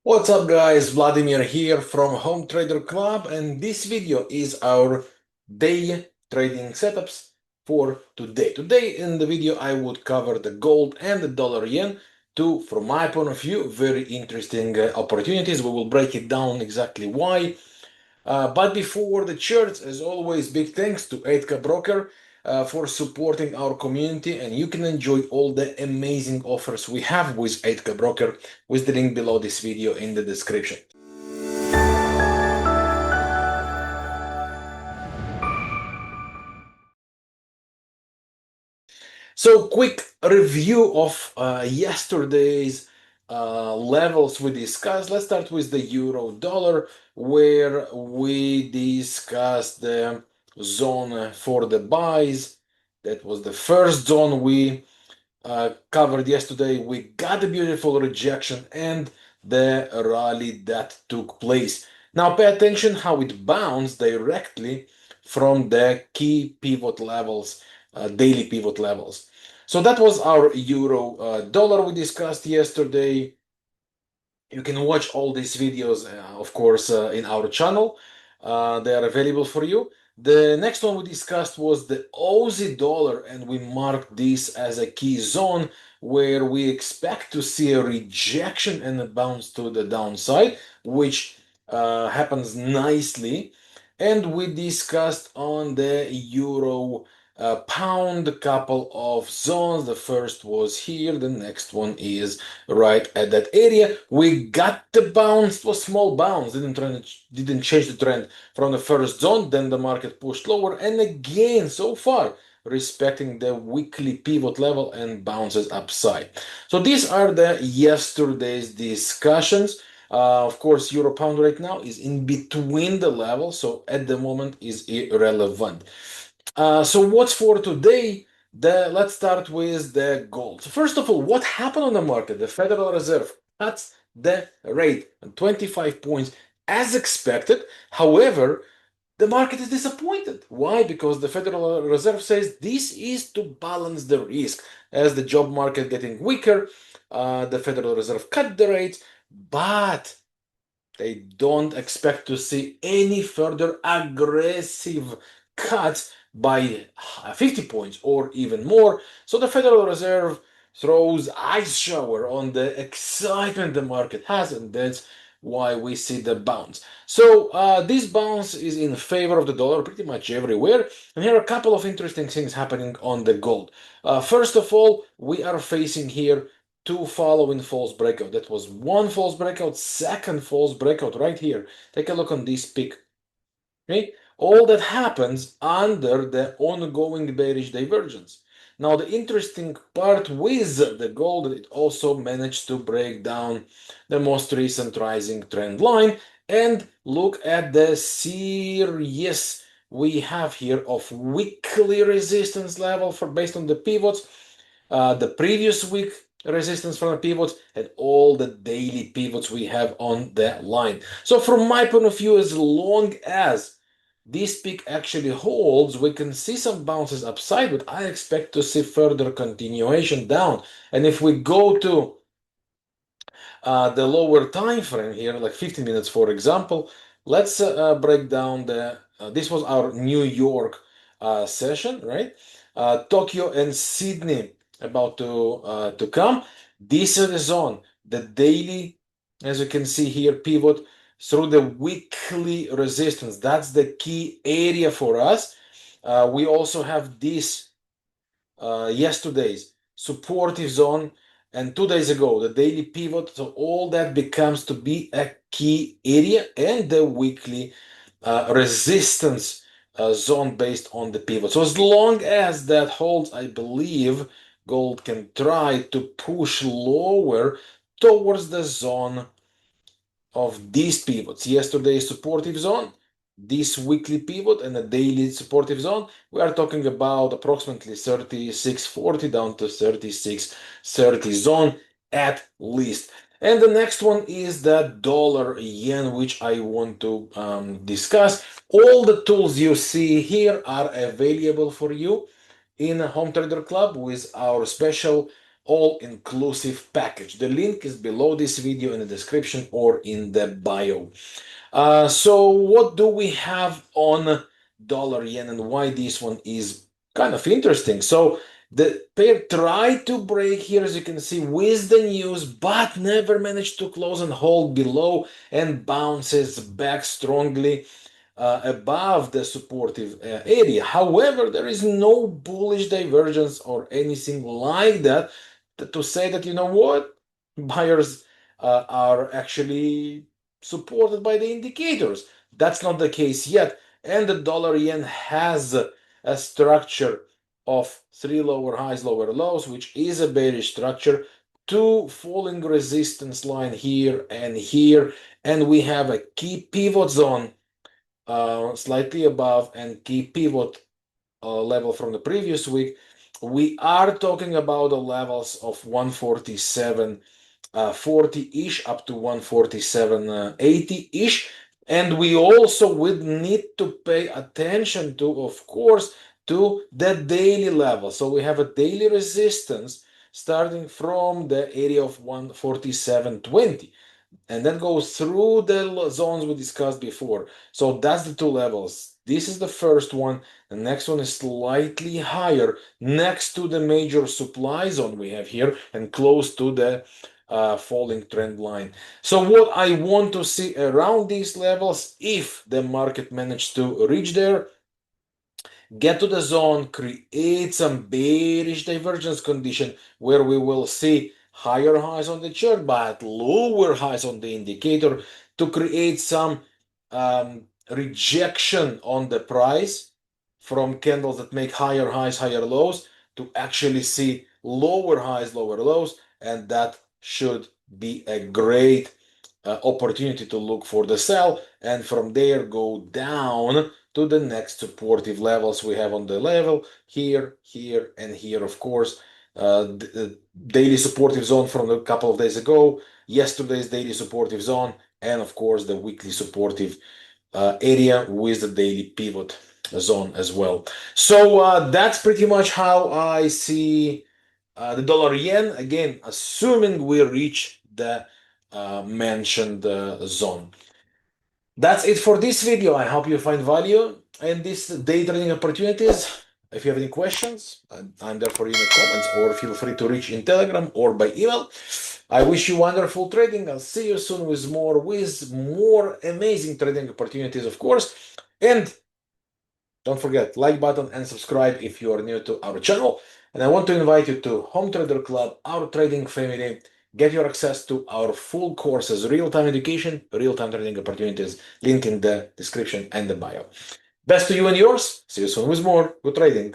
What's up guys, Vladimir here from Home Trader Club, and this video is our day trading setups for today. Today in the video I would cover the gold and the dollar yen, two, from my point of view, very interesting opportunities. We will break it down exactly why. But before the charts, as always, big thanks to 8K Broker for supporting our community, and you can enjoy all the amazing offers we have with 8K Broker with the link below this video in the description. So quick review of yesterday's levels we discussed. Let's start with the euro dollar, where we discussed the zone for the buys. That was the first zone we covered yesterday. We got a beautiful rejection and the rally that took place. Now pay attention how it bounced directly from the key pivot levels, daily pivot levels. So that was our euro dollar we discussed yesterday. You can watch all these videos, of course, in our channel. They are available for you. The next one we discussed was the Aussie dollar, and we marked this as a key zone where we expect to see a rejection and a bounce to the downside, which happens nicely. And we discussed on the euro pound a couple of zones. The first was here, the next one is right at that area. We got the bounce, it was small bounce, didn't change the trend from the first zone. Then the market pushed lower, and again, so far, respecting the weekly pivot level and bounces upside. So these are the yesterday's discussions. Of course, euro pound right now is in between the levels, so at the moment is irrelevant. So what's for today? Let's start with the gold. So first of all, what happened on the market? The Federal Reserve cuts the rate on 25 points as expected. However, the market is disappointed. Why? Because the Federal Reserve says this is to balance the risk. As the job market getting weaker, the Federal Reserve cut the rates, but they don't expect to see any further aggressive cuts by 50 points or even more. So the Federal Reserve throws ice shower on the excitement the market has, and that's why we see the bounce. So this bounce is in favor of the dollar pretty much everywhere. And here are a couple of interesting things happening on the gold. First of all, we are facing here two following false breakout. That was one false breakout, second false breakout right here. Take a look on this peak. Okay? All that happens under the ongoing bearish divergence. Now, the interesting part with the gold, it also managed to break down the most recent rising trend line. And look at the series we have here of weekly resistance level for based on the pivots. The previous week resistance from the pivots and all the daily pivots we have on that line. So from my point of view, as long as this peak actually holds, we can see some bounces upside, but I expect to see further continuation down. And if we go to the lower time frame here, like 15 minutes, for example, let's break down the, this was our New York session, right? Tokyo and Sydney about to come. This is the zone, the daily, as you can see here, pivot through the weekly resistance. That's the key area for us. We also have this yesterday's supportive zone, and 2 days ago the daily pivot. So all that becomes to be a key area, and the weekly resistance zone based on the pivot. So as long as that holds, I believe gold can try to push lower towards the zone of these pivots. Yesterday's supportive zone, this weekly pivot, and a daily supportive zone. We are talking about approximately 36.40 down to 36.30 zone at least. And the next one is the dollar yen, which I want to discuss. All the tools you see here are available for you in Home Trader Club with our special all-inclusive package. The link is below this video in the description or in the bio. So what do we have on dollar yen and why this one is kind of interesting? So the pair tried to break here, as you can see, with the news, but never managed to close and hold below and bounces back strongly above the supportive area. However, there is no bullish divergence or anything like that to say that, you know what, buyers are actually supported by the indicators. That's not the case yet. And the dollar yen has a structure of three lower highs, lower lows, which is a bearish structure, two falling resistance line here, and we have a key pivot zone slightly above and key pivot level from the previous week. We are talking about the levels of 147 40-ish up to 147 80-ish, and we also would need to pay attention to, of course, to the daily level. So we have a daily resistance starting from the area of 147.20, and that goes through the zones we discussed before. So that's the two levels. This is the first one. The next one is slightly higher next to the major supply zone we have here and close to the falling trend line. So what I want to see around these levels, if the market managed to reach there, get to the zone, create some bearish divergence condition where we will see higher highs on the chart but lower highs on the indicator to create some rejection on the price from candles that make higher highs, higher lows, to actually see lower highs, lower lows, and that should be a great opportunity to look for the sell, and from there go down to the next supportive levels we have on the level here, here, and here. Of course, the daily supportive zone from a couple of days ago, yesterday's daily supportive zone, and of course the weekly supportive area with the daily pivot zone as well. So that's pretty much how I see the dollar yen, again assuming we reach the mentioned zone. That's it for this video. I hope you find value in these day trading opportunities. If you have any questions, I'm there for you in the comments, or feel free to reach in Telegram or by email. I wish you wonderful trading. I'll see you soon with more amazing trading opportunities, of course. And don't forget, like button and subscribe if you are new to our channel. And I want to invite you to Home Trader Club, our trading family. Get your access to our full courses, real-time education, real-time trading opportunities, link in the description and the bio. Best to you and yours. See you soon with more. Good trading.